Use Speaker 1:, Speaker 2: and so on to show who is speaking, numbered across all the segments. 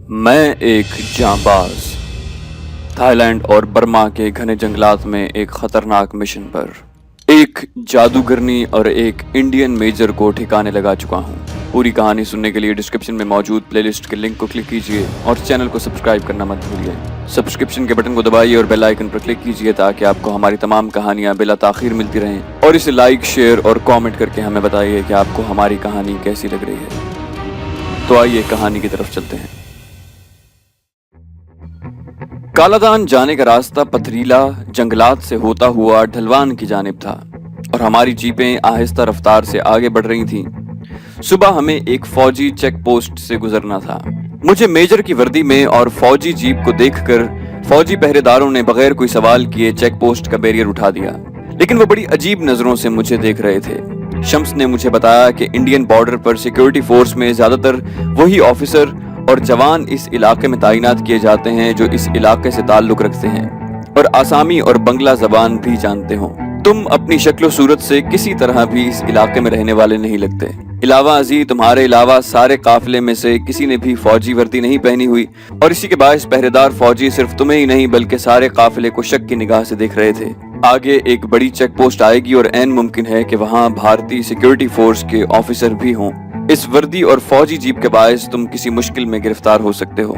Speaker 1: मैं एक जांबाज थाईलैंड और बर्मा के घने जंगलात में एक खतरनाक मिशन पर एक जादूगरनी और एक इंडियन मेजर को ठिकाने लगा चुका हूँ। पूरी कहानी सुनने के लिए डिस्क्रिप्शन में मौजूद प्लेलिस्ट के लिंक को क्लिक कीजिए और चैनल को सब्सक्राइब करना मत भूलिए। सब्सक्रिप्शन के बटन को दबाइए और बेल आइकन पर क्लिक कीजिए ताकि आपको हमारी तमाम कहानियाँ बिला ताखीर मिलती रहें। और इसे लाइक, शेयर और कॉमेंट करके हमें बताइए कि आपको हमारी कहानी कैसी लग रही है। तो आइए कहानी की तरफ चलते हैं। कालादान जाने का रास्ता पथरीला जंगलात से होता हुआ ढलवान की जानिब था और हमारी जीपें आहिस्ता रफ्तार से आगे बढ़ रही थीं। सुबह हमें एक फौजी चेक पोस्ट से गुजरना था। मुझे मेजर की वर्दी में और फौजी जीप को देखकर फौजी पहरेदारों ने बगैर कोई सवाल किए चेक पोस्ट का बैरियर उठा दिया, लेकिन वो बड़ी अजीब नजरों से मुझे देख रहे थे। शम्स ने मुझे बताया कि इंडियन बॉर्डर पर सिक्योरिटी फोर्स में ज्यादातर वही ऑफिसर और जवान इस इलाके में तैनात किए जाते हैं जो इस इलाके से ताल्लुक रखते हैं और आसामी और बंगला जबान भी जानते हो। तुम अपनी शक्ल सूरत से किसी तरह भी इस इलाके में रहने वाले नहीं लगते। इलावा अजी तुम्हारे अलावा सारे काफिले में से किसी ने भी फौजी वर्दी नहीं पहनी हुई और इसी के बायस पहरेदार फौजी सिर्फ तुम्हें ही नहीं बल्कि सारे काफिले को शक की निगाह से देख रहे थे। आगे एक बड़ी चेक पोस्ट आएगी और ऐन मुमकिन है कि वहाँ भारतीय सिक्योरिटी फोर्स के ऑफिसर भी हों। इस वर्दी और फौजी जीप के बायस तुम किसी मुश्किल में गिरफ्तार हो सकते हो।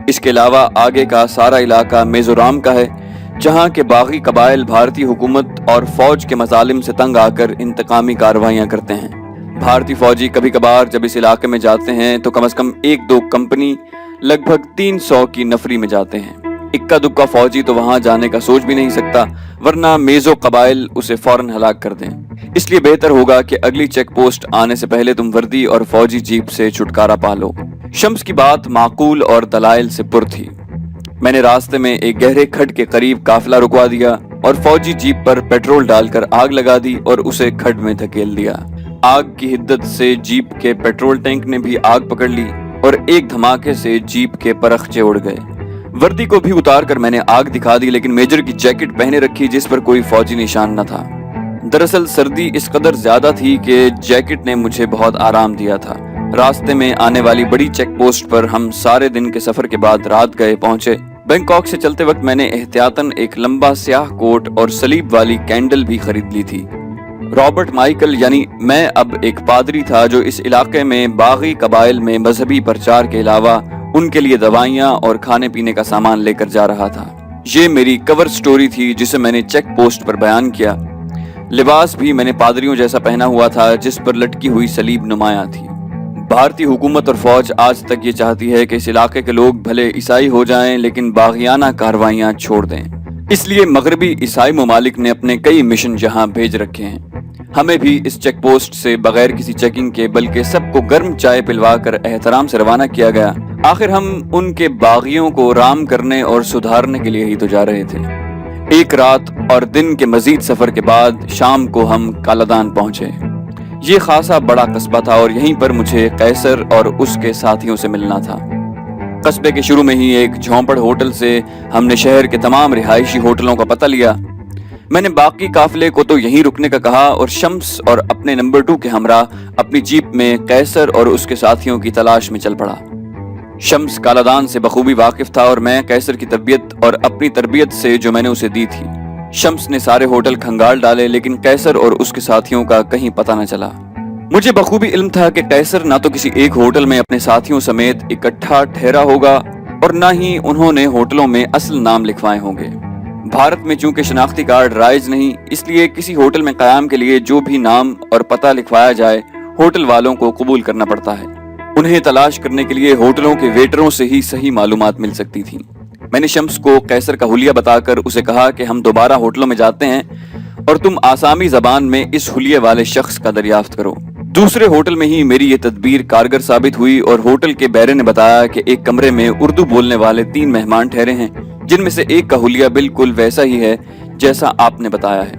Speaker 1: इसके अलावा आगे का सारा इलाका मिजोरम का है, जहाँ के बागी कबाइल भारतीय हुकूमत और फौज के मजालिम से तंग आकर इंतकामी कार्रवाइयाँ करते हैं। भारतीय फौजी कभी कभार जब इस इलाके में जाते हैं तो कम से कम 1-2 कंपनी लगभग 300 की नफरी में जाते हैं। इक्का दुक्का फौजी तो वहां जाने का सोच भी नहीं सकता, वरना मेजो कबाइल उसे फौरन हलाक कर दें। इसलिए बेहतर होगा कि अगली चेक पोस्ट आने से पहले तुम वर्दी और फौजी जीप से छुटकारा पा लो। शम्स की बात माकूल और दलाइल से पुर थी। मैंने रास्ते में एक गहरे खड्ड के करीब काफिला रुकवा दिया और फौजी जीप पर पेट्रोल डालकर आग लगा दी और उसे खड्ड में धकेल दिया। आग की हिद्दत से जीप के पेट्रोल टैंक ने भी आग पकड़ ली और एक धमाके से जीप के परखचे उड़ गए। वर्दी को भी उतार कर मैंने आग दिखा दी, लेकिन मेजर की जैकेट पहने रखी जिस पर कोई फौजी निशान न था। दरअसल सर्दी इस कदर ज्यादा थी कि जैकेट ने मुझे बहुत आराम दिया था। रास्ते में आने वाली बड़ी चेक पोस्ट पर हम सारे दिन के सफर के बाद रात गए पहुंचे। बैंकॉक से चलते वक्त मैंने एहतियातन एक लंबा स्याह कोट और सलीब वाली कैंडल भी खरीद ली थी। रॉबर्ट माइकल यानी मैं अब एक पादरी था जो इस इलाके में बागी कबाइल में मजहबी प्रचार के अलावा उनके लिए दवाइयाँ और खाने पीने का सामान लेकर जा रहा था। ये मेरी कवर स्टोरी थी जिसे मैंने चेक पोस्ट पर बयान किया। लिबास भी मैंने पादरियों जैसा पहना हुआ था जिस पर लटकी हुई सलीब नुमाया थी। भारतीय हुकूमत और फौज आज तक ये चाहती है कि इस इलाके के लोग भले ईसाई हो जाएं लेकिन बागियाना कार्रवाइयाँ छोड़ दें। इसलिए मगरबी ईसाई ममालिक ने अपने कई मिशन यहाँ भेज रखे हैं। हमें भी इस चेक पोस्ट से बगैर किसी चेकिंग के बल्कि सबको गर्म चाय पिलवा कर एहतराम से रवाना किया गया। आखिर हम उनके बागियों को राम करने और सुधारने के लिए ही तो जा रहे थे। एक रात और दिन के मजीद सफर के बाद शाम को हम कालादान पहुंचे। ये खासा बड़ा कस्बा था और यहीं पर मुझे कैसर और उसके साथियों से मिलना था। कस्बे के शुरू में ही एक झोंपड़ होटल से हमने शहर के तमाम रिहायशी होटलों का पता लिया। मैंने बाकी काफिले को तो यहीं रुकने का कहा और शम्स और अपने नंबर 2 के हमरा अपनी जीप में कैसर और उसके साथियों की तलाश में चल पड़ा। शम्स कालादान से बखूबी वाकिफ था और मैं कैसर की तरबियत और अपनी तरबियत से जो मैंने उसे दी थी। शम्स ने सारे होटल खंगाल डाले लेकिन कैसर और उसके साथियों का कहीं पता न चला। मुझे बखूबी इल्म था कि कैसर ना तो किसी एक होटल में अपने साथियों समेत इकट्ठा ठहरा होगा और न ही उन्होंने होटलों में असल नाम लिखवाए होंगे। भारत में चूंकि शनाख्ती कार्ड राइज नहीं, इसलिए किसी होटल में कयाम के लिए जो भी नाम और पता लिखवाया जाए होटल वालों को कबूल करना पड़ता है। उन्हें तलाश करने के लिए होटलों के वेटरों से ही सही मालूमात मिल सकती थी। मैंने शम्स को कैसर का हुलिया बताकर उसे कहा कि हम दोबारा होटलों में जाते हैं और तुम आसामी जबान में इस हुलिये वाले शख्स का दरियाफ्त करो। दूसरे होटल में ही मेरी ये तदबीर कारगर साबित हुई और होटल के बैरे ने बताया कि एक कमरे में उर्दू बोलने वाले 3 मेहमान ठहरे हैं, जिनमें से एक का हुलिया बिल्कुल वैसा ही है जैसा आपने बताया है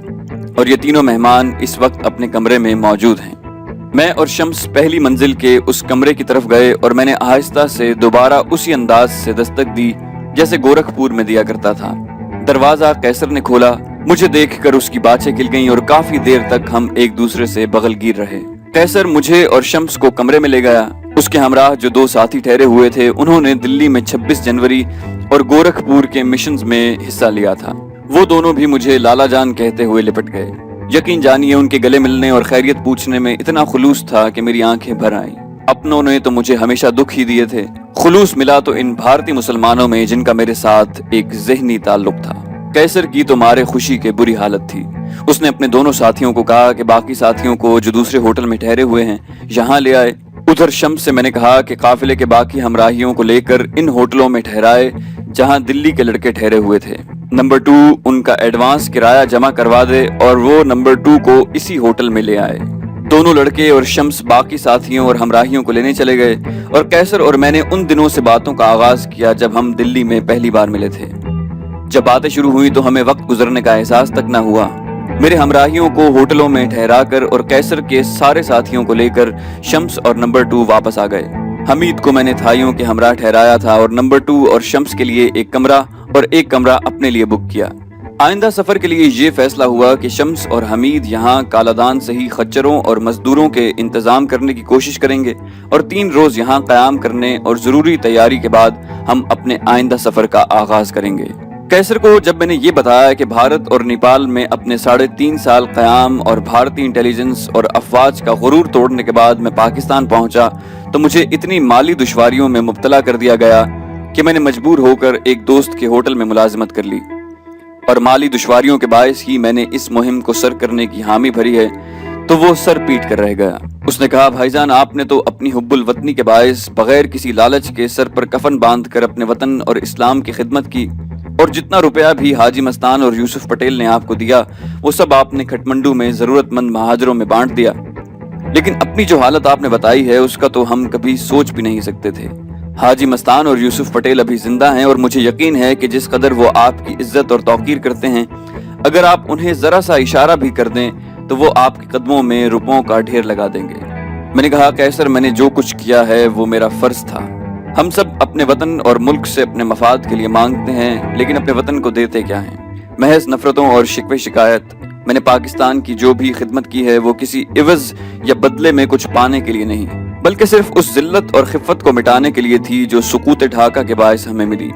Speaker 1: और ये तीनों मेहमान इस वक्त अपने कमरे में मौजूद हैं। मैं और शम्स पहली मंजिल के उस कमरे की तरफ गए और मैंने आहिस्ता से दोबारा उसी अंदाज से दस्तक दी जैसे गोरखपुर में दिया करता था। दरवाजा कैसर ने खोला। मुझे देखकर उसकी बातें खिल गईं और काफी देर तक हम एक दूसरे से बगलगीर रहे। कैसर मुझे और शम्स को कमरे में ले गया। उसके हमराह जो 2 साथी ठहरे हुए थे उन्होंने दिल्ली में 26 जनवरी और गोरखपुर के मिशंस में हिस्सा लिया था। वो दोनों भी मुझे लाला जान कहते हुए लिपट गए। यकीन जानिए उनके गले मिलने और खैरियत पूछने में इतना खुलूस था कि मेरी आंखें भर आईं। अपनों ने तो मुझे हमेशा दुख ही दिए थे, खुलूस मिला तो इन भारतीय मुसलमानों में जिनका मेरे साथ एक ज़हनी ताल्लुक था। कैसर की तो मारे खुशी के बुरी हालत थी। उसने अपने दोनों साथियों को कहा कि बाकी साथियों को जो दूसरे होटल में ठहरे हुए हैं यहाँ ले आए। उधर शम्स से मैंने कहा कि काफिले के बाकी हमराहियों को लेकर इन होटलों में ठहराए जहां दिल्ली के लड़के ठहरे हुए थे। नंबर 2 उनका एडवांस किराया जमा करवा दे और वो नंबर 2 को इसी होटल में ले आए। दोनों लड़के और शम्स बाकी साथियों और हमराहियों को लेने चले गए और कैसर और मैंने उन दिनों से बातों का आगाज किया जब हम दिल्ली में पहली बार मिले थे। जब बातें शुरू हुई तो हमें वक्त गुजरने का एहसास तक न हुआ। मेरे हमराहियों को होटलों में ठहराकर और कैसर के सारे साथियों को लेकर शम्स और नंबर 2 वापस आ गए। हमीद को मैंने थाइयों के हमराह ठहराया था और नंबर 2 और शम्स के लिए एक कमरा और एक कमरा अपने लिए बुक किया। आइंदा सफर के लिए ये फैसला हुआ कि शम्स और हमीद यहाँ कालादान से ही खच्चरों और मजदूरों के इंतजाम करने की कोशिश करेंगे और 3 रोज यहाँ कयाम करने और जरूरी तैयारी के बाद हम अपने आइंदा सफर का आगाज करेंगे। कैसर को जब मैंने ये बताया कि भारत और नेपाल में अपने 3.5 साल कयाम और भारतीय इंटेलिजेंस और अफवाज का गुरूर तोड़ने के बाद मैं पाकिस्तान पहुंचा तो मुझे इतनी माली दुश्वारियों में मुब्तला कर दिया गया कि मैंने मजबूर होकर एक दोस्त के होटल में मुलाजिमत कर ली और माली दुश्वारियों के बायस ही मैंने इस मुहिम को सर करने की हामी भरी है तो वो सर पीट कर रह गया। उसने कहा, भाईजान आपने तो अपनी हुब्बुल वतनी के बायस बगैर किसी लालच के सर पर कफन बांध कर अपने वतन और इस्लाम की खिदमत की और जितना रुपया भी हाजी मस्तान और यूसुफ पटेल ने आपको दिया वो सब आपने खटमंडू में जरूरतमंद महाजरों में बांट दिया। लेकिन अपनी जो हालत आपने बताई है उसका तो हम कभी सोच भी नहीं सकते थे। हाजी मस्तान और यूसुफ पटेल अभी जिंदा हैं और मुझे यकीन है कि जिस कदर वो आपकी इज्जत और तौकीर करते हैं, अगर आप उन्हें जरा सा इशारा भी कर दें तो वो आपके कदमों में रुपयों का ढेर लगा देंगे। मैंने कहा, कैसर मैंने जो कुछ किया है वो मेरा फर्ज था। हम सब अपने वतन और मुल्क से अपने मफाद के लिए मांगते हैं लेकिन अपने वतन को देते क्या हैं? महज नफरतों और शिकवे शिकायत। मैंने पाकिस्तान की जो भी खिदमत की है वो किसी इवज या बदले में कुछ पाने के लिए नहीं बल्कि सिर्फ उस जिल्लत और खिफ़त को मिटाने के लिए थी जो सुकूत ढाका के बायस हमें मिली।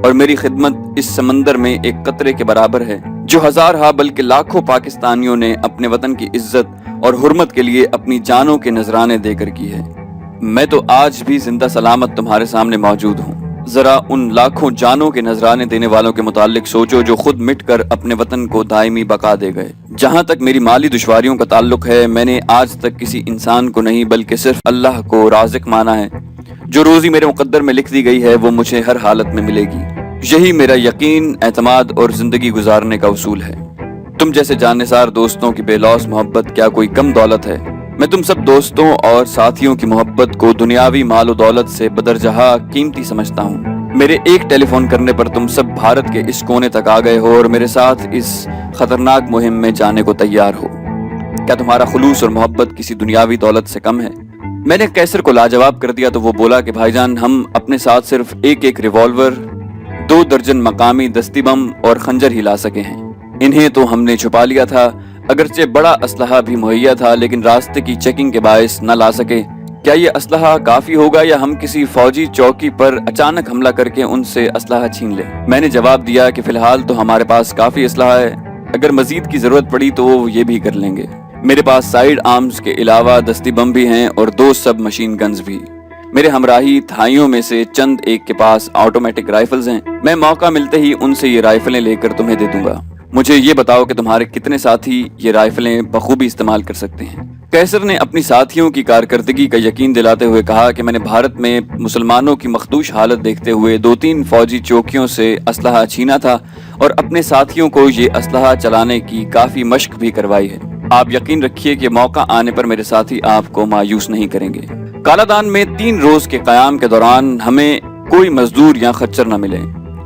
Speaker 1: और मेरी खिदमत इस समंदर में एक कतरे के बराबर है जो हजारहा बल्कि लाखों पाकिस्तानियों ने अपने वतन की इज्जत और हुर्मत के लिए अपनी जानों के नजराने देकर की है। मैं तो आज भी जिंदा सलामत तुम्हारे सामने मौजूद हूँ। जरा उन लाखों जानों के नजराने देने वालों के मुतालिक सोचो जो खुद मिटकर अपने वतन को दायमी बका दे गए। जहाँ तक मेरी माली दुश्वारियों का ताल्लुक है, मैंने आज तक किसी इंसान को नहीं बल्कि सिर्फ अल्लाह को राज़िक माना है। जो रोजी मेरे मुकद्दर में लिख दी गई है वो मुझे हर हालत में मिलेगी। यही मेरा यकीन, एतमाद और जिंदगी गुजारने का उसूल है। तुम जैसे जाननिसार दोस्तों की बेलौस मोहब्बत क्या कोई कम दौलत है? मैं तुम सब दोस्तों और साथियों की मोहब्बत को दुनियावी मालो दौलत से बदरजहा कीमती समझता हूँ। मेरे एक टेलीफोन करने पर तुम सब भारत के इस कोने तक आ गए हो और मेरे साथ इस खतरनाक मुहिम में जाने को तैयार हो। क्या तुम्हारा खुलूस और मोहब्बत किसी दुनियावी दौलत से कम है? मैंने कैसर को लाजवाब कर दिया तो वो बोला कि भाईजान हम अपने साथ सिर्फ एक रिवॉल्वर, 2 दर्जन मकामी दस्ती बम और खंजर ही ला सके हैं। इन्हें तो हमने छुपा लिया था, अगरचे बड़ा असलहा भी मुहैया था लेकिन रास्ते की चेकिंग के बायस न ला सके। क्या ये असलहा काफी होगा या हम किसी फौजी चौकी पर अचानक हमला करके उनसे असलहा छीन ले? मैंने जवाब दिया कि फिलहाल तो हमारे पास काफी असलहा है, अगर मजीद की जरूरत पड़ी तो ये भी कर लेंगे। मेरे पास साइड आर्म्स के अलावा दस्ती बम भी हैं और 2 सब मशीन गन्स भी। मेरे हमराही थाइयों में से चंद एक के पास ऑटोमेटिक राइफल्स हैं। मैं मौका मिलते ही उनसे ये राइफलें लेकर तुम्हें दे दूंगा। मुझे ये बताओ कि तुम्हारे कितने साथी ये राइफलें बखूबी इस्तेमाल कर सकते हैं। कैसर ने अपनी साथियों की कारकर्दगी का यकीन दिलाते हुए कहा कि मैंने भारत में मुसलमानों की मखदूश हालत देखते हुए 2-3 फौजी चौकियों से असलहा छीना था और अपने साथियों को ये असलहा चलाने की काफी मशक भी करवाई है। आप यकीन रखिए कि मौका आने पर मेरे साथी आपको मायूस नहीं करेंगे। कालादान में 3 रोज के कयाम के दौरान हमें कोई मजदूर या खच्चर न मिले।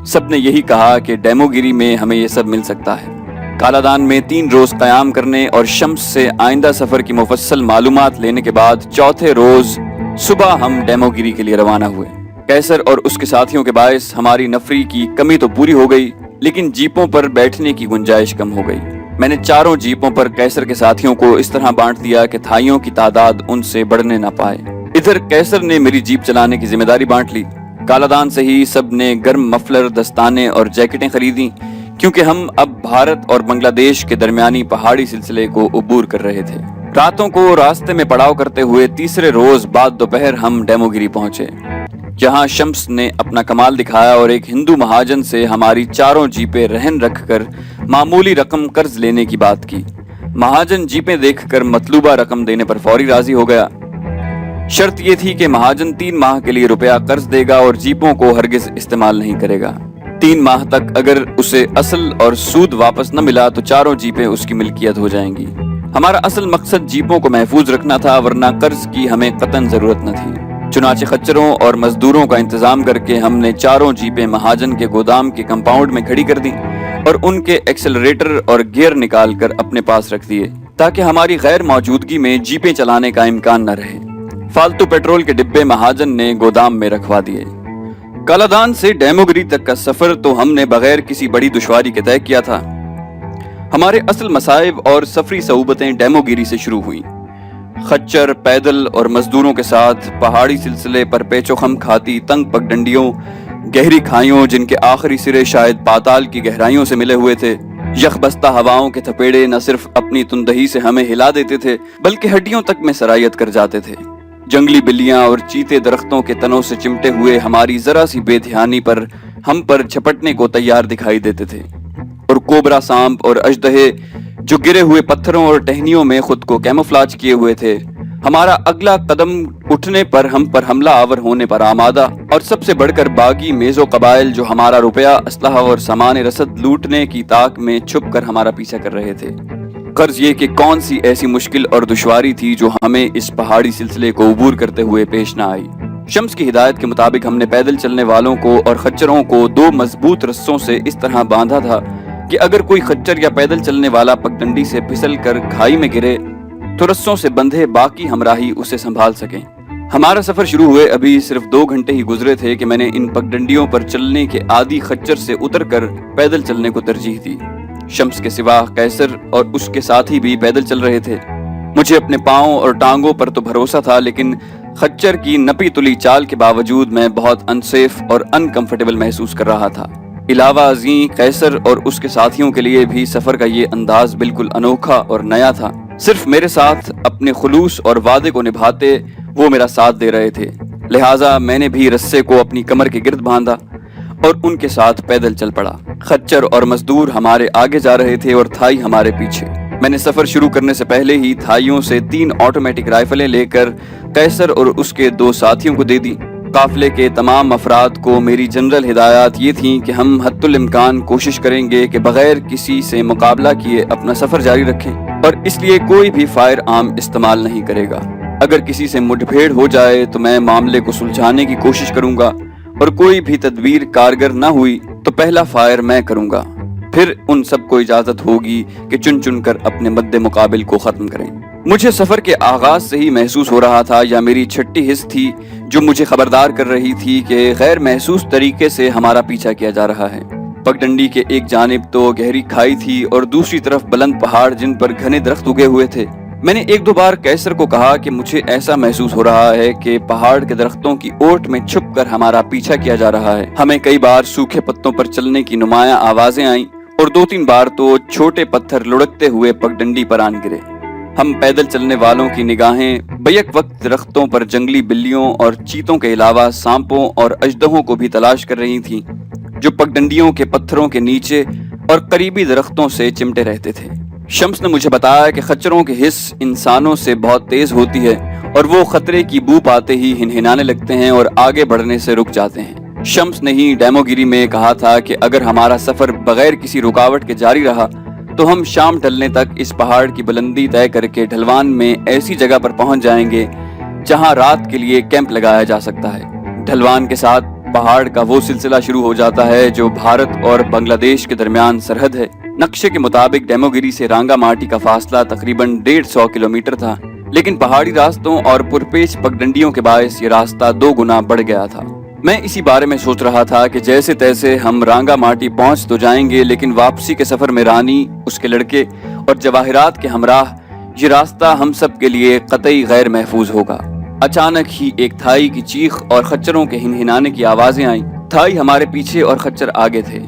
Speaker 1: सबने यही कहा कि डेमोगिरी में हमें ये सब मिल सकता है। कालादान में 3 रोज कयाम करने और शम्स से आइंदा सफर की मुफस्सल मालूमात लेने के बाद चौथे रोज सुबह हम डेमोगिरी के लिए रवाना हुए। कैसर और उसके साथियों के बायस हमारी नफरी की कमी तो पूरी हो गई लेकिन जीपों पर बैठने की गुंजाइश कम हो गई। मैंने चारों जीपों पर कैसर के साथियों को इस तरह बांट दिया कि थाइयों की तादाद उनसे बढ़ने न पाए। इधर कैसर ने मेरी जीप चलाने की जिम्मेदारी बांट ली। कालादान से ही सब ने गर्म मफलर, दस्ताने और जैकेटें खरीदी, क्योंकि हम अब भारत और बांग्लादेश के दरमियानी पहाड़ी सिलसिले को अबूर कर रहे थे। रातों को रास्ते में पड़ाव करते हुए तीसरे रोज बाद दोपहर हम डेमोगिरी पहुंचे, जहां शम्स ने अपना कमाल दिखाया और एक हिंदू महाजन से हमारी चारों जीपें रहन रखकर मामूली रकम कर्ज लेने की बात की। महाजन जीपें देखकर मतलूबा रकम देने पर फौरी राजी हो गया। शर्त यह थी कि महाजन 3 माह के लिए रुपया कर्ज देगा और जीपों को हरगिज इस्तेमाल नहीं करेगा। 3 माह तक अगर उसे असल और सूद वापस न मिला तो चारों जीपें उसकी मिल्कियत हो जाएंगी। हमारा असल मकसद जीपों को महफूज रखना था, वरना कर्ज की हमें कतन जरूरत न थी। चुनाचे खच्चरों और मजदूरों का इंतजाम करके हमने चारों जीपें महाजन के गोदाम के कंपाउंड में खड़ी कर दी और उनके एक्सेलरेटर और गियर निकाल कर अपने पास रख दिए, ताकि हमारी गैर मौजूदगी में जीपें चलाने का इम्कान न रहे। फालतू पेट्रोल के डिब्बे महाजन ने गोदाम में रखवा दिए। कालादान से डेमोगिरी तक का सफर तो हमने बगैर किसी बड़ी दुश्वारी के तय किया था। हमारे असल मसाइब और सफरी सऊबतें डेमोगिरी से शुरू हुई। खच्चर, पैदल और मजदूरों के साथ पहाड़ी सिलसिले पर पेचोखम खाती तंग पगडंडियों, गहरी खाइयों जिनके आखिरी सिरे शायद पाताल की गहराइयों से मिले हुए थे, यखबस्ता हवाओं के थपेड़े न सिर्फ अपनी तुंदही से हमें हिला देते थे बल्कि हड्डियों तक में सरायत कर जाते थे। जंगली बिल्लियां और चीते दरख्तों के तनों से चिमटे हुए हमारी जरा सी बेध्यानी पर हम पर झपटने को तैयार दिखाई देते थे, और कोबरा सांप और अजदहे जो गिरे हुए पत्थरों और टहनियों में खुद को कैमोफ्लाज किए हुए थे, हमारा अगला कदम उठने पर हम पर हमला आवर होने पर आमादा, और सबसे बढ़कर बागी मेजो कबाइल जो हमारा रुपया, असलहा और सामान रसद लूटने की ताक में छुप कर हमारा पीछा कर रहे थे। कर्ज ये कि कौन सी ऐसी मुश्किल और दुश्वारी थी जो हमें इस पहाड़ी सिलसिले को अबूर करते हुए पेश न आई। शम्स की हिदायत के मुताबिक हमने पैदल चलने वालों को और खच्चरों को 2 मजबूत रस्सों से इस तरह बांधा था कि अगर कोई खच्चर या पैदल चलने वाला पगडंडी से फिसल कर खाई में गिरे तो रस्सों से बंधे बाकी हमराही उसे संभाल सकें। हमारा सफर शुरू हुए अभी सिर्फ 2 घंटे ही गुजरे थे कि मैंने इन पगडंडियों पर चलने के आदी खच्चर से उतरकर पैदल चलने को तरजीह दी। शम्स के सिवा कैसर और उसके साथी भी पैदल चल रहे थे। मुझे अपने पाँव और टांगों पर तो भरोसा था, लेकिन खच्चर की नपी तुली चाल के बावजूद मैं बहुत अनसेफ और अनकंफर्टेबल महसूस कर रहा था। इलावा अज़ीं, कैसर और उसके साथियों के लिए भी सफर का ये अंदाज बिल्कुल अनोखा और नया था। सिर्फ मेरे साथ अपने खुलूस और वादे को निभाते वो मेरा साथ दे रहे थे, लिहाजा मैंने भी रस्से को अपनी कमर के गिर्द बांधा और उनके साथ पैदल चल पड़ा। खच्चर और मजदूर हमारे आगे जा रहे थे और थाई हमारे पीछे। मैंने सफर शुरू करने से पहले ही थाइयों से 3 ऑटोमेटिक राइफलें लेकर कैसर और उसके 2 साथियों को दे दी। काफिले के तमाम अफराद को मेरी जनरल हिदायत ये थी कि हम हद्दुल इम्कान कोशिश करेंगे कि बगैर किसी से मुकाबला किए अपना सफर जारी रखें, और इसलिए कोई भी फायर आर्म इस्तेमाल नहीं करेगा। अगर किसी से मुठभेड़ हो जाए तो मैं मामले को सुलझाने की कोशिश करूंगा, और कोई भी तदबीर कारगर न हुई तो पहला फायर मैं करूंगा। फिर उन सबको इजाजत होगी कि चुन चुन कर अपने मद्दे मुकाबिल को खत्म करें। मुझे सफर के आगाज से ही महसूस हो रहा था, या मेरी छठी हिस्स थी जो मुझे खबरदार कर रही थी कि गैर महसूस तरीके से हमारा पीछा किया जा रहा है। पगडंडी के एक जानिब तो गहरी खाई थी और दूसरी तरफ बुलंद पहाड़ जिन पर घने दरख्त उगे हुए थे। मैंने 1-2 बार कैसर को कहा कि मुझे ऐसा महसूस हो रहा है कि पहाड़ के दरख्तों की ओट में छुपकर हमारा पीछा किया जा रहा है। हमें कई बार सूखे पत्तों पर चलने की नुमायां आवाजें आईं और 2-3 बार तो छोटे पत्थर लुढ़कते हुए पगडंडी पर आन गिरे। हम पैदल चलने वालों की निगाहें बैक वक्त दरख्तों पर जंगली बिल्लियों और चीतों के अलावा सांपों और अजदहों को भी तलाश कर रही थीं, जो पगडंडियों के पत्थरों के नीचे और करीबी दरख्तों से चिमटे रहते थे। शम्स ने मुझे बताया कि खच्चरों की हिस्स इंसानों से बहुत तेज होती है और वो खतरे की बू पाते ही हिनहिनाने लगते हैं और आगे बढ़ने से रुक जाते हैं। शम्स ने ही डेमोगिरी में कहा था कि अगर हमारा सफर बगैर किसी रुकावट के जारी रहा तो हम शाम ढलने तक इस पहाड़ की बुलंदी तय करके ढलवान में ऐसी जगह पर पहुंच जाएंगे जहां रात के लिए कैंप लगाया जा सकता है। ढलवान के साथ पहाड़ का वो सिलसिला शुरू हो जाता है जो भारत और बांग्लादेश के दरमियान सरहद है। नक्शे के मुताबिक डेमोगिरी से रांगा माटी का फासला तकरीबन 150 किलोमीटर था, लेकिन पहाड़ी रास्तों और पुरपेच पगडंडियों के बायस ये रास्ता 2 गुना बढ़ गया था। میں اسی بارے میں سوچ رہا تھا کہ جیسے تیسے ہم رانگا ماٹی پہنچ تو جائیں گے، لیکن واپسی کے سفر میں رانی، اس کے لڑکے اور جواہرات کے ہمراہ یہ راستہ ہم سب کے لیے قطعی غیر محفوظ ہوگا۔ اچانک ہی ایک تھائی کی چیخ اور خچروں کے ہنہنانے کی آوازیں آئیں۔ تھائی ہمارے پیچھے اور خچر آگے تھے۔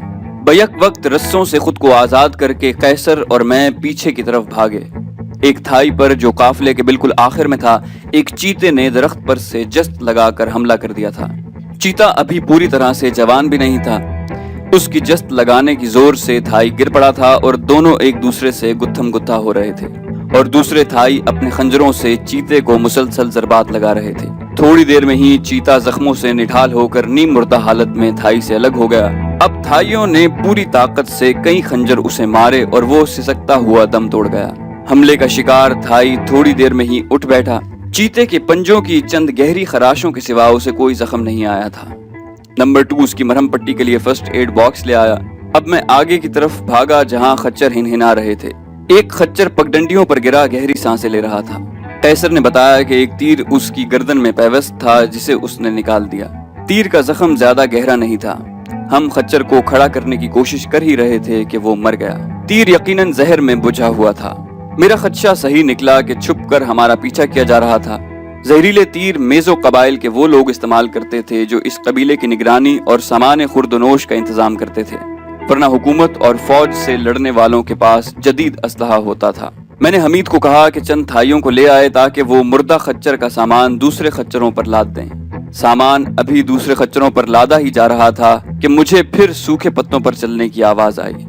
Speaker 1: بیک وقت رسوں سے خود کو آزاد کر کے قیصر اور میں پیچھے کی طرف بھاگے۔ ایک تھائی پر جو قافلے کے بالکل آخر میں تھا، ایک چیتے نے درخت پر سے جست لگا کر حملہ کر دیا تھا۔ چیتا ابھی پوری طرح سے جوان بھی نہیں تھا۔ اس کی جست لگانے کی زور سے تھائی گر پڑا تھا اور دونوں ایک دوسرے سے گتھم گتھا ہو رہے تھے، اور دوسرے تھائی اپنے خنجروں سے چیتے کو مسلسل ضربات لگا رہے تھے۔ تھوڑی دیر میں ہی چیتا زخموں سے نڈھال ہو کر نیم مردہ حالت میں تھائی سے الگ ہو گیا۔ اب تھائیوں نے پوری طاقت سے کئی خنجر اسے مارے اور وہ سسکتا ہوا دم توڑ گیا۔ حملے کا شکار تھائی تھوڑی دیر میں ہی اٹھ بیٹھا۔ چیتے کے پنجوں کی چند گہری خراشوں کے سوا اسے کوئی زخم نہیں آیا تھا۔ نمبر 2 اس کی مرہم پٹی کے لیے فرسٹ ایڈ باکس لے آیا۔ اب میں آگے کی طرف بھاگا جہاں خچر ہنہنا رہے تھے۔ ایک خچر پگڈنڈیوں پر گرا گہری سانسیں لے رہا تھا۔ قیصر نے بتایا کہ ایک تیر اس کی گردن میں پیوست تھا جسے اس نے نکال دیا۔ تیر کا زخم زیادہ گہرا نہیں تھا۔ ہم خچر کو کھڑا کرنے کی کوشش کر ہی رہے تھے کہ وہ مر گیا۔ تیر یقیناً زہر میں بجھا ہوا تھا۔ میرا خدشہ صحیح نکلا کہ چھپ کر ہمارا پیچھا کیا جا رہا تھا۔ زہریلے تیر میزو قبائل کے وہ لوگ استعمال کرتے تھے جو اس قبیلے کی نگرانی اور سامان خوردونوش کا انتظام کرتے تھے، ورنہ حکومت اور فوج سے لڑنے والوں کے پاس جدید اسلحہ ہوتا تھا۔ میں نے حمید کو کہا کہ چند تھائیوں کو لے آئے تاکہ وہ مردہ خچر کا سامان دوسرے خچروں پر لاد دیں۔ سامان ابھی دوسرے خچروں پر لادا ہی جا رہا تھا کہ مجھے پھر سوکھے پتوں پر چلنے کی آواز آئی۔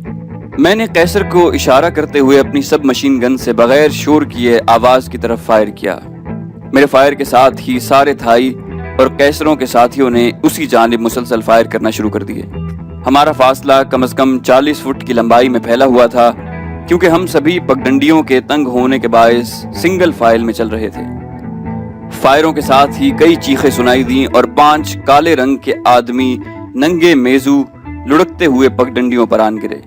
Speaker 1: میں نے قیصر کو اشارہ کرتے ہوئے اپنی سب مشین گن سے بغیر شور کیے آواز کی طرف فائر کیا۔ میرے فائر کے ساتھ ہی سارے تھائی اور قیصروں کے ساتھیوں نے اسی جانب مسلسل فائر کرنا شروع کر دیے۔ ہمارا فاصلہ کم از کم 40 فٹ کی لمبائی میں پھیلا ہوا تھا، کیونکہ ہم سبھی پگڈنڈیوں کے تنگ ہونے کے باعث سنگل فائل میں چل رہے تھے۔ فائروں کے ساتھ ہی کئی چیخیں سنائی دیں اور 5 کالے رنگ کے آدمی ننگے میزو لڑکتے ہوئے پگڈنڈیوں پر آن گرے۔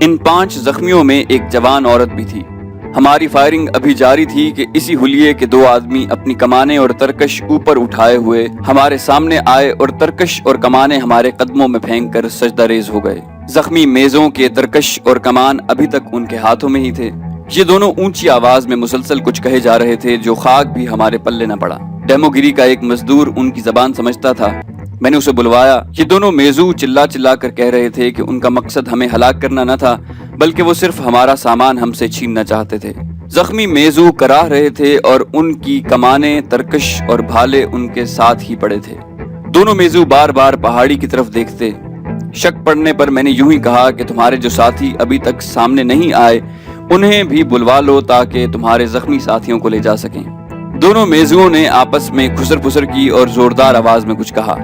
Speaker 1: ان 5 زخمیوں میں ایک جوان عورت بھی تھی۔ ہماری فائرنگ ابھی جاری تھی کہ اسی حلیے کے 2 آدمی اپنی کمانیں اور ترکش اوپر اٹھائے ہوئے ہمارے سامنے آئے اور ترکش اور کمانیں ہمارے قدموں میں پھینک کر سجدہ ریز ہو گئے۔ زخمی میزوں کے ترکش اور کمان ابھی تک ان کے ہاتھوں میں ہی تھے۔ یہ دونوں اونچی آواز میں مسلسل کچھ کہے جا رہے تھے جو خاک بھی ہمارے پلے نہ پڑا۔ ڈیمو گیری کا ایک مزدور ان کی زبان سمجھتا تھا۔ میں نے اسے بلوایا۔ یہ دونوں میزو چلا چلا کر کہہ رہے تھے کہ ان کا مقصد ہمیں ہلاک کرنا نہ تھا، بلکہ وہ صرف ہمارا سامان ہم سے چھیننا چاہتے تھے۔ زخمی میزو کراہ رہے تھے اور ان کی کمانیں، ترکش اور بھالے ان کے ساتھ ہی پڑے تھے۔ دونوں میزو بار بار پہاڑی کی طرف دیکھتے۔ شک پڑنے پر میں نے یوں ہی کہا کہ تمہارے جو ساتھی ابھی تک سامنے نہیں آئے انہیں بھی بلوا لو تاکہ تمہارے زخمی ساتھیوں کو لے جا سکیں۔ دونوں میزوں نے آپس میں کھسر پھسر کی اور زوردار آواز میں کچھ کہا۔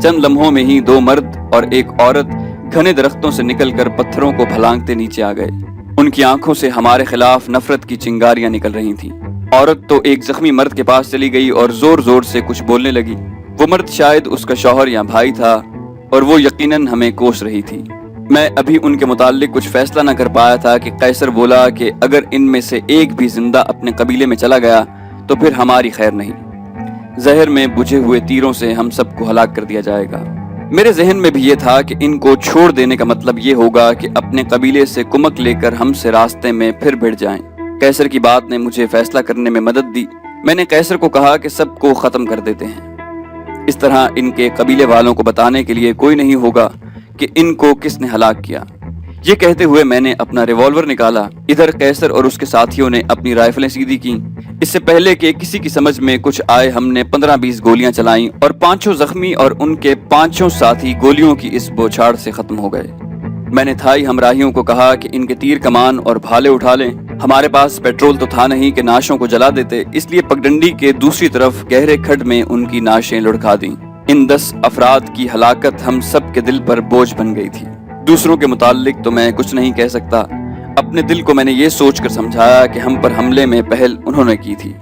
Speaker 1: چند لمحوں میں ہی 2 مرد اور ایک عورت گھنے درختوں سے نکل کر پتھروں کو پھلانگتے نیچے آ گئے۔ ان کی آنکھوں سے ہمارے خلاف نفرت کی چنگاریاں نکل رہی تھیں۔ عورت تو ایک زخمی مرد کے پاس چلی گئی اور زور زور سے کچھ بولنے لگی۔ وہ مرد شاید اس کا شوہر یا بھائی تھا اور وہ یقیناً ہمیں کوس رہی تھی۔ میں ابھی ان کے متعلق کچھ فیصلہ نہ کر پایا تھا کہ قیصر بولا کہ اگر ان میں سے ایک بھی زندہ اپنے قبیلے میں چلا گیا تو پھر ہماری خیر نہیں۔ زہر میں بجھے ہوئے تیروں سے ہم سب کو ہلاک کر دیا جائے گا۔ میرے ذہن میں بھی یہ تھا کہ ان کو چھوڑ دینے کا مطلب یہ ہوگا کہ اپنے قبیلے سے کمک لے کر ہم سے راستے میں پھر بھڑ جائیں۔ قیصر کی بات نے مجھے فیصلہ کرنے میں مدد دی۔ میں نے قیصر کو کہا کہ سب کو ختم کر دیتے ہیں۔ اس طرح ان کے قبیلے والوں کو بتانے کے لیے کوئی نہیں ہوگا کہ ان کو کس نے ہلاک کیا۔ یہ کہتے ہوئے میں نے اپنا ریوالور نکالا۔ ادھر قیصر اور اس کے ساتھیوں نے اپنی رائفلیں سیدھی کیں۔ اس سے پہلے کہ کسی کی سمجھ میں کچھ آئے ہم نے 15-20 گولیاں چلائیں اور 5 زخمی اور ان کے 5 ساتھی گولیوں کی اس بوچھاڑ سے ختم ہو گئے۔ میں نے تھائی ہمراہیوں کو کہا کہ ان کے تیر کمان اور بھالے اٹھا لیں۔ ہمارے پاس پیٹرول تو تھا نہیں کہ ناشوں کو جلا دیتے، اس لیے پگڈنڈی کے دوسری طرف گہرے کھڈ میں ان کی ناشیں لڑکا دیں۔ ان 10 افراد کی ہلاکت ہم سب کے دل پر بوجھ بن گئی تھی۔ دوسروں کے متعلق تو میں کچھ نہیں کہہ سکتا۔ اپنے دل کو میں نے یہ سوچ کر سمجھایا کہ ہم پر حملے میں پہل انہوں نے کی تھی۔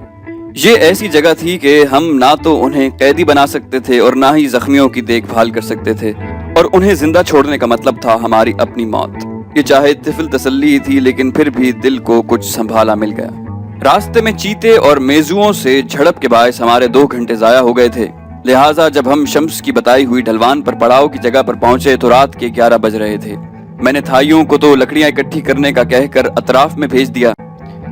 Speaker 1: یہ ایسی جگہ تھی کہ ہم نہ تو انہیں قیدی بنا سکتے تھے اور نہ ہی زخمیوں کی دیکھ بھال کر سکتے تھے، اور انہیں زندہ چھوڑنے کا مطلب تھا ہماری اپنی موت۔ یہ چاہے طفل تسلی ہی تھی لیکن پھر بھی دل کو کچھ سنبھالا مل گیا۔ راستے میں چیتے اور میزوؤں سے جھڑپ کے باعث ہمارے 2 گھنٹے ضائع ہو گئے تھے۔ लिहाजा जब हम शम्स की बताई हुई ढलवान पर पड़ाव की जगह पर पहुंचे तो रात के 11 बज रहे थे। मैंने थाइयों को तो लकड़ियां इकट्ठी करने का कहकर अतराफ में भेज दिया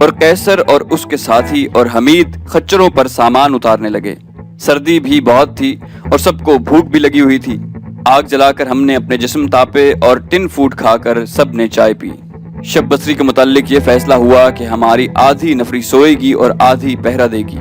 Speaker 1: और कैसर और उसके साथी और हमीद खच्चरों पर सामान उतारने लगे। सर्दी भी बहुत थी और सबको भूख भी लगी हुई थी। आग जलाकर हमने अपने जिस्म तापे और टिन फूड खाकर सब ने चाय पी। शब बसरी के मुताल्लिक ये फैसला हुआ कि हमारी आधी नफरी सोएगी और आधी पहरा देगी।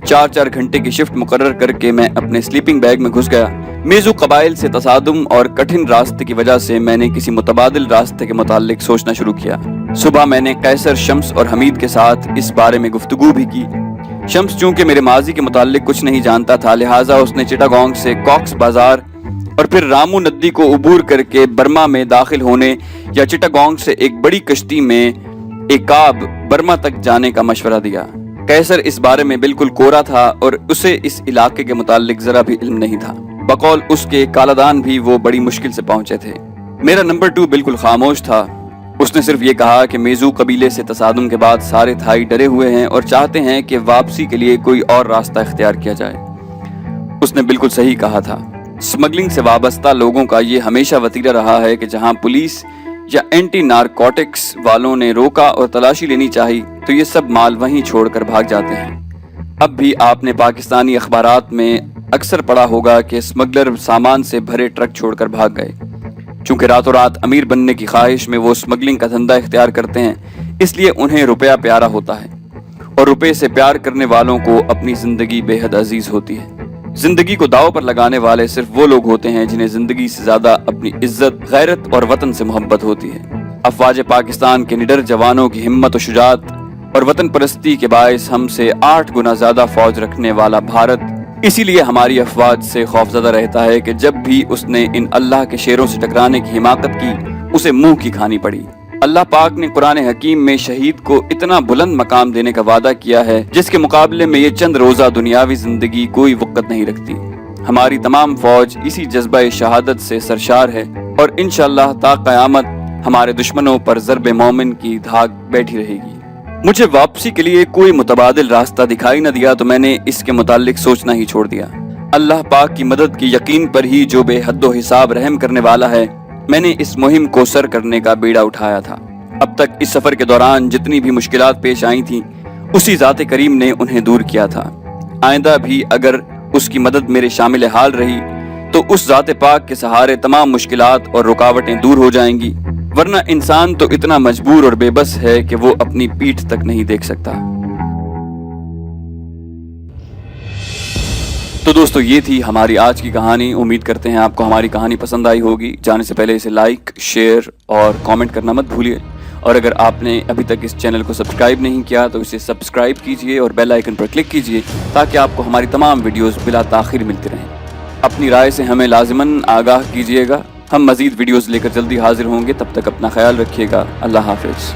Speaker 1: 4-4 घंटे की शिफ्ट मुकर्रर करके मैं अपने स्लीपिंग बैग में घुस गया। मेजू कबाइल से तसादुम और कठिन रास्ते की वजह से मैंने किसी मुतबादिल रास्ते के मुताल्लिक सोचना शुरू किया। सुबह मैंने कैसर, शम्स और हमीद के साथ इस बारे में गुफ्तगू भी की। शम्स चूंकि मेरे माजी के मुताल्लिक कुछ नहीं जानता था, लिहाजा उसने चिटागोंग से कॉक्स बाजार और फिर रामू नदी को उबूर करके बर्मा में दाखिल होने या चिटागोंग से एक बड़ी कश्ती में एकाब बर्मा तक जाने का मशवरा दिया। कैसर इस बारे में बिल्कुल कोरा था और उसे इस इलाके के मुताल्लिक जरा भी इल्म नहीं था। बकौल उसके कालादान भी वो बड़ी मुश्किल से पहुंचे थे। मेरा नंबर 2 बिल्कुल खामोश था। उसने सिर्फ ये कहा कि मेजू कबीले से तसादुम के बाद सारे थाई डरे हुए हैं और चाहते हैं कि वापसी के लिए कोई और रास्ता इख्तियार किया जाए। उसने बिल्कुल सही कहा था। स्मगलिंग से वाबस्ता लोगों का ये हमेशा वतीरा रहा है कि जहां पुलिस या एंटी नारकोटिक्स वालों ने रोका और तलाशी लेनी चाहिए तो ये सब माल वहीं छोड़कर भाग जाते हैं। अब भी आपने पाकिस्तानी अखबारात में अक्सर पढ़ा होगा कि स्मगलर सामान से भरे ट्रक छोड़कर भाग गए। चूंकि रातों रात अमीर बनने की ख्वाहिश में वो स्मगलिंग का धंधा इख्तियार करते हैं, इसलिए उन्हें रुपया प्यारा होता है और रुपये से प्यार करने वालों को अपनी जिंदगी बेहद अजीज होती है। जिंदगी को दाव पर लगाने वाले सिर्फ वो लोग होते हैं जिन्हें जिंदगी से ज्यादा अपनी इज्जत, गैरत और वतन से मोहब्बत होती है। अफवाज पाकिस्तान के निडर जवानों की हिम्मत और शुजात और वतन परस्ती के बायस हमसे 8 गुना ज्यादा फौज रखने वाला भारत इसीलिए हमारी अफवाज से खौफजदा रहता है कि जब भी उसने इन अल्लाह के शेरों से टकराने की हिमाकत की, उसे मुंह की खानी पड़ी। अल्लाह पाक ने कुरान हकीम में शहीद को इतना बुलंद मकाम देने का वादा किया है जिसके मुकाबले में ये चंद रोजा दुनियावी जिंदगी कोई वक़्त नहीं रखती। हमारी तमाम फौज इसी जज्बा शहादत से सरशार है और इंशाअल्लाह ता क़यामत हमारे दुश्मनों पर ज़र्ब मोमिन की धाक बैठी रहेगी। मुझे वापसी के लिए कोई मुतबादिल रास्ता दिखाई न दिया तो मैंने इसके मुताल्लिक सोचना ही छोड़ दिया। अल्लाह पाक की मदद की यकीन पर ही जो बेहद्दो हिसाब रहम करने वाला है, मैंने इस मुहिम को सर करने का बीड़ा उठाया था। अब तक इस सफर के दौरान जितनी भी मुश्किलात पेश आई थीं, उसी ज़ाते करीम ने उन्हें दूर किया था। आइंदा भी अगर उसकी मदद मेरे शामिल हाल रही तो उस ज़ाते पाक के सहारे तमाम मुश्किलात और रुकावटें दूर हो जाएंगी, वरना इंसान तो इतना मजबूर और बेबस है कि वो अपनी पीठ तक नहीं देख सकता। तो दोस्तों, ये थी हमारी आज की कहानी। उम्मीद करते हैं आपको हमारी कहानी पसंद आई होगी। जाने से पहले इसे लाइक, शेयर और कमेंट करना मत भूलिए। और अगर आपने अभी तक इस चैनल को सब्सक्राइब नहीं किया तो इसे सब्सक्राइब कीजिए और बेल आइकन पर क्लिक कीजिए ताकि आपको हमारी तमाम वीडियोस बिला ताखिर मिलती रहें। अपनी राय से हमें लाजिमन आगाह कीजिएगा। हम मज़ीद वीडियोस लेकर जल्दी हाजिर होंगे। तब तक अपना ख्याल रखिएगा। अल्लाह हाफिज़।